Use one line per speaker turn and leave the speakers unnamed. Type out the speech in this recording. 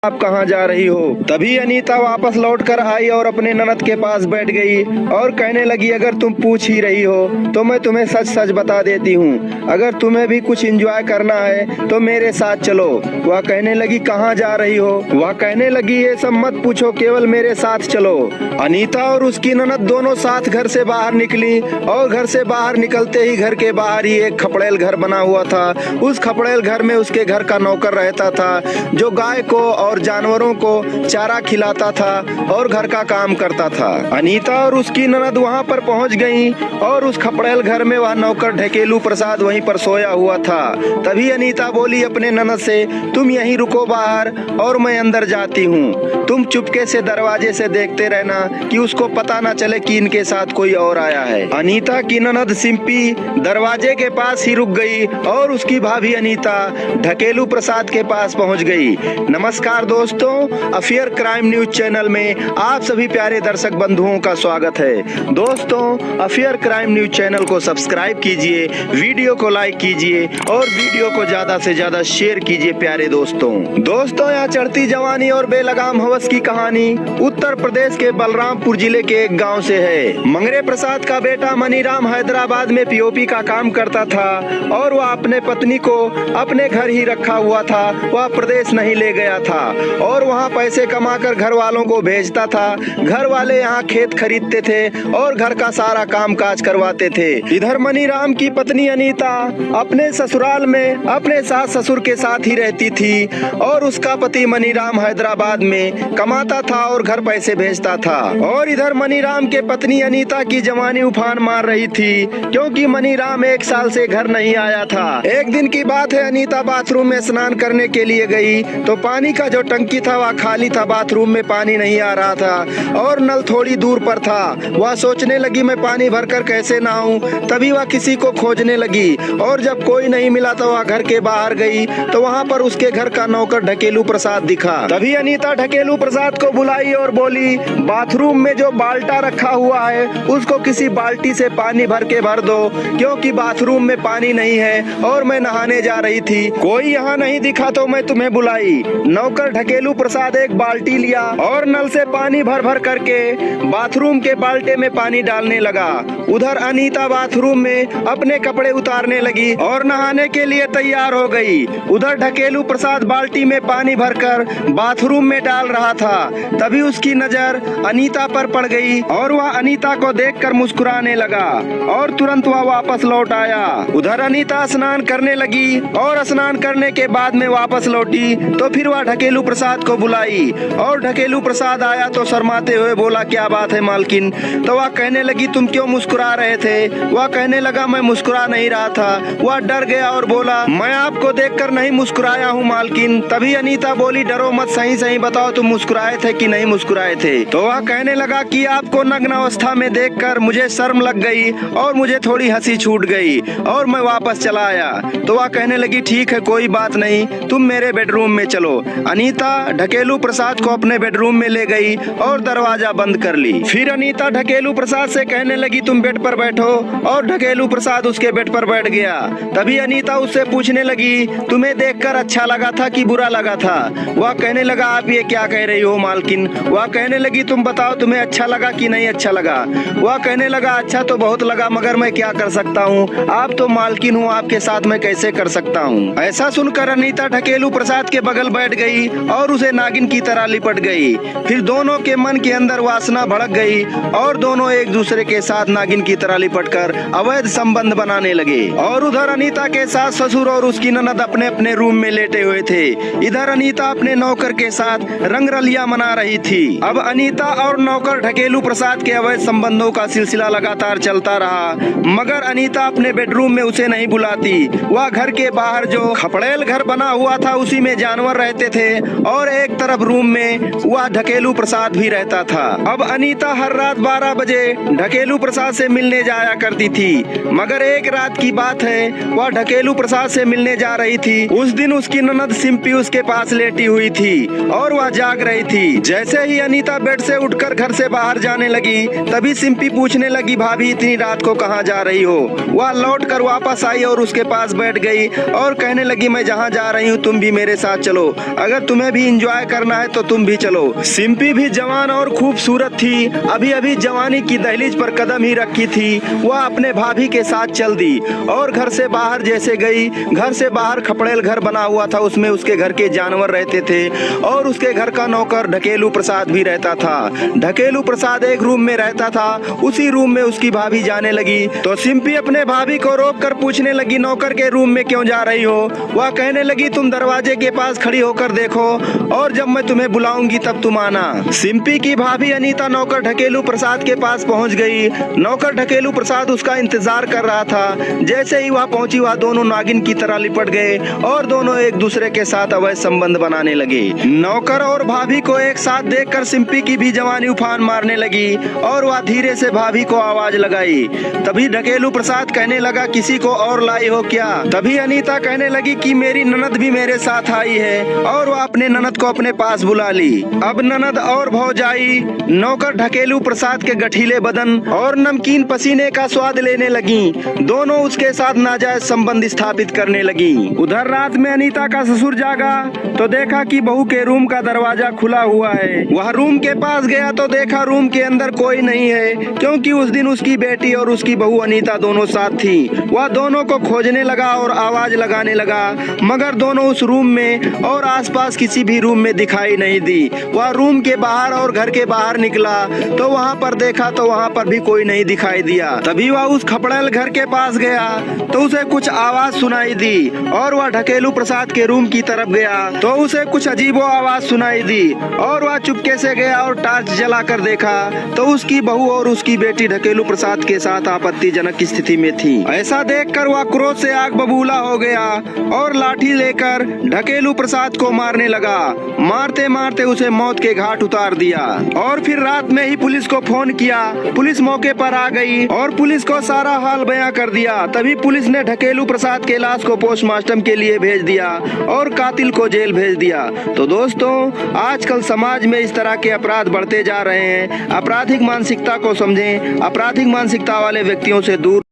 आप कहाँ जा रही हो? तभी अनीता वापस लौट कर आई और अपने ननद के पास बैठ गई और कहने लगी, अगर तुम पूछ ही रही हो तो मैं तुम्हें सच सच बता देती हूँ। अगर तुम्हें भी कुछ एंजॉय करना है तो मेरे साथ चलो। वह कहने लगी, कहाँ जा रही हो? वह कहने लगी, ये सब मत पूछो, केवल मेरे साथ चलो। अनीता और उसकी ननद दोनों साथ घर से बाहर निकली और घर से बाहर निकलते ही घर के बाहर ही एक खपड़ेल घर बना हुआ था। उस खपड़ेल घर में उसके घर का नौकर रहता था, जो गाय को और जानवरों को चारा खिलाता था और घर का काम करता था। अनीता और उसकी ननद वहां पर पहुंच गईं और उस खपड़ेल घर में वह नौकर ढकेलू प्रसाद वहीं पर सोया हुआ था। तभी अनीता बोली अपने ननद से, तुम यहीं रुको बाहर और मैं अंदर जाती हूँ। तुम चुपके से दरवाजे से देखते रहना कि उसको पता न चले कि इनके साथ कोई और आया है। अनीता की ननद सिंपी दरवाजे के पास ही रुक गई और उसकी भाभी अनीता ढकेलू प्रसाद के पास पहुंच गई। नमस्कार दोस्तों, अफेयर क्राइम न्यूज चैनल में आप सभी प्यारे दर्शक बंधुओं का स्वागत है। दोस्तों, अफेयर क्राइम न्यूज चैनल को सब्सक्राइब कीजिए, वीडियो को लाइक कीजिए और वीडियो को ज्यादा से ज्यादा शेयर कीजिए प्यारे दोस्तों। यहाँ चढ़ती जवानी और बेलगाम हवस की कहानी उत्तर प्रदेश के बलरामपुर जिले के एक गाँव से है। मंगरे प्रसाद का बेटा मनीराम हैदराबाद में पीओपी का काम करता था और वह अपने पत्नी को अपने घर ही रखा हुआ था। वह प्रदेश नहीं ले गया था और वहाँ पैसे कमाकर घर वालों को भेजता था। घर वाले यहाँ खेत खरीदते थे और घर का सारा काम काज करवाते थे। इधर मनीराम की पत्नी अनीता अपने ससुराल में अपने सास ससुर के साथ ही रहती थी और उसका पति मनीराम हैदराबाद में कमाता था और घर पैसे भेजता था। और इधर मनीराम के पत्नी अनीता की जवानी उफान मार रही थी, क्योंकि मनीराम 1 साल से घर नहीं आया था। एक दिन की बात है, अनीता बाथरूम में स्नान करने के लिए गई तो पानी का जो टंकी था वह खाली था। बाथरूम में पानी नहीं आ रहा था और नल थोड़ी दूर पर था। वह सोचने लगी, मैं पानी भरकर कैसे नहाऊं। तभी वह किसी को खोजने लगी और जब कोई नहीं मिला तो वह घर के बाहर गई तो वहां पर उसके घर का नौकर ढकेलू प्रसाद दिखा। तभी अनीता ढकेलू प्रसाद को बुलाई और बोली, बाथरूम में जो बाल्टा रखा हुआ है उसको किसी बाल्टी से पानी भर के भर दो, क्योंकि बाथरूम में पानी नहीं है और मैं नहाने जा रही थी। कोई यहाँ नहीं दिखा तो मैं तुम्हें बुलाई। नौकर ढकेलू प्रसाद एक बाल्टी लिया और नल से पानी भर भर करके बाथरूम के बाल्टे में पानी डालने लगा। उधर अनीता बाथरूम में अपने कपड़े उतारने लगी और नहाने के लिए तैयार हो गई। उधर ढकेलू प्रसाद बाल्टी में पानी भरकर बाथरूम में डाल रहा था। तभी उसकी नजर अनीता पर पड़ गई और वह अनीता को देखकर मुस्कुराने लगा और तुरंत वह वापस लौट आया। उधर अनीता स्नान करने लगी और स्नान करने के बाद में वापस लौटी तो फिर वह ढकेलू प्रसाद को बुलाई और ढकेलू प्रसाद आया तो शर्माते हुए बोला, क्या बात है मालकिन? तो वह कहने लगी, तुम क्यों मुस्कुरा रहे थे? वह कहने लगा, मैं मुस्कुरा नहीं रहा था। वह डर गया और बोला, मैं आपको देखकर नहीं मुस्कुराया हूँ मालकिन। तभी अनीता बोली, डरो मत, सही सही बताओ तुम मुस्कुराए थे कि नहीं मुस्कुराए थे? तो वह कहने लगा कि आपको नग्न अवस्था में देखकर मुझे शर्म लग गई और मुझे थोड़ी हंसी छूट गई और मैं वापस चला आया। तो वह कहने लगी, ठीक है कोई बात नहीं, तुम मेरे बेडरूम में चलो। अनीता ढकेलू प्रसाद को अपने बेडरूम में ले गई और दरवाजा बंद कर ली। फिर अनीता ढकेलू प्रसाद से कहने लगी, तुम बेड पर बैठो, और ढकेलू प्रसाद उसके बेड पर बैठ गया। तभी अनीता उससे पूछने लगी, तुम्हें देखकर अच्छा लगा था कि बुरा लगा था? वह कहने लगा, आप ये क्या कह रही हो मालकिन? वह कहने लगी, तुम बताओ तुम्हें अच्छा लगा कि नहीं अच्छा लगा? वह कहने लगा, अच्छा तो बहुत लगा, मगर मैं क्या कर सकता हूँ, आप तो मालकिन हूँ, आपके साथ मैं कैसे कर सकता हूँ। ऐसा सुनकर अनीता ढकेलू प्रसाद के बगल बैठ गई और उसे नागिन की तरह लिपट गई। फिर दोनों के मन के अंदर वासना भड़क गई और दोनों एक दूसरे के साथ नागिन की तरह लिपटकर अवैध संबंध बनाने लगे। और उधर अनीता के सास ससुर और उसकी ननद अपने अपने रूम में लेटे हुए थे। इधर अनीता अपने नौकर के साथ रंगरलिया मना रही थी। अब अनीता और नौकर ढकेलू प्रसाद के अवैध संबंधों का सिलसिला लगातार चलता रहा, मगर अनीता अपने बेडरूम में उसे नहीं बुलाती। वह घर के बाहर जो खपड़ेल घर बना हुआ था उसी में जानवर रहते थे और एक तरफ रूम में वह ढकेलू प्रसाद भी रहता था। अब अनीता हर रात 12 बजे ढकेलू प्रसाद से मिलने जाया करती थी, मगर एक रात की बात है, वह ढकेलू प्रसाद से मिलने जा रही थी। उस दिन उसकी ननद सिंपी उसके पास लेटी हुई थी और वह जाग रही थी। जैसे ही अनीता बेड से उठकर घर से बाहर जाने लगी, तभी सिंपी पूछने लगी, भाभी इतनी रात को कहाँ जा रही हो? वह लौट कर वापस आई और उसके पास बैठ गई और कहने लगी, मैं जहाँ जा रही हूँ तुम भी मेरे साथ चलो। अगर तुम्हें भी एंजॉय करना है तो तुम भी चलो। सिंपी भी जवान और खूबसूरत थी, अभी अभी जवानी की दहलीज पर कदम ही रखी थी, वह अपने भाभी के साथ चल दी और घर से बाहर जैसे गई, घर से बाहर खपड़ेल घर बना हुआ था, उसमें उसके घर के जानवर रहते थे और उसके घर का नौकर ढकेलू प्रसाद भी रहता था। ढकेलू प्रसाद एक रूम में रहता था, उसी रूम में उसकी भाभी जाने लगी तो सिंपी अपने भाभी को रोक कर पूछने लगी, नौकर के रूम में क्यों जा रही हो? वह कहने लगी, तुम दरवाजे के पास खड़ी होकर देखो और जब मैं तुम्हें बुलाऊंगी तब तुम आना। सिंपी की भाभी अनीता नौकर ढकेलू प्रसाद के पास पहुंच गई। नौकर ढकेलू प्रसाद उसका इंतजार कर रहा था। जैसे ही वह पहुंची, वह दोनों नागिन की तरह लिपट गए और दोनों एक दूसरे के साथ अवैध संबंध बनाने लगे। नौकर और भाभी को एक साथ देखकर सिंपी की भी जवानी उफान मारने लगी और वह धीरे से भाभी को आवाज लगाई। तभी ढकेलू प्रसाद कहने लगा, किसी को और लाई हो क्या? तभी अनीता कहने लगी कि मेरी ननद भी मेरे साथ आई है और वह अपने ननद को अपने पास बुला ली। अब ननद और भौजाई नौकर ढकेलू प्रसाद के गठीले बदन और नमकीन पसीने का स्वाद लेने लगी। दोनों उसके साथ नाजायज संबंध स्थापित करने लगी। उधर रात में अनीता का ससुर जागा तो देखा कि बहू के रूम का दरवाजा खुला हुआ है। वह रूम के पास गया तो देखा रूम के अंदर कोई नहीं है, क्योंकि उस दिन उसकी बेटी और उसकी बहू अनीता दोनों साथ थी। वह दोनों को खोजने लगा और आवाज लगाने लगा, मगर दोनों उस रूम में और आसपास किसी भी रूम में दिखाई नहीं दी। वह रूम के बाहर और घर के बाहर निकला तो वहाँ पर देखा तो वहाँ पर भी कोई नहीं दिखाई दिया। तभी वह उस खपड़ेल घर के पास गया तो उसे कुछ आवाज सुनाई दी और वह ढकेलू प्रसाद के रूम की तरफ गया तो उसे कुछ अजीबो आवाज सुनाई दी और वह चुपके से गया और टार्च जलाकर देखा तो उसकी बहू और उसकी बेटी ढकेलू प्रसाद के साथ आपत्तिजनक स्थिति में थी। ऐसा देखकर वह क्रोध से आग बबूला हो गया और लाठी लेकर ढकेलू प्रसाद को मारने लगा। मारते मारते उसे मौत के घाट उतार दिया और फिर रात में ही पुलिस को फोन किया। पुलिस मौके पर आ गई और पुलिस को सारा हाल बयां कर दिया। तभी पुलिस ने ढकेलू प्रसाद के लाश को पोस्टमार्टम के लिए भेज दिया और कातिल को जेल भेज दिया। तो दोस्तों, आजकल समाज में इस तरह के अपराध बढ़ते जा रहे हैं। आपराधिक मानसिकता को समझें, आपराधिक मानसिकता वाले व्यक्तियों से दूर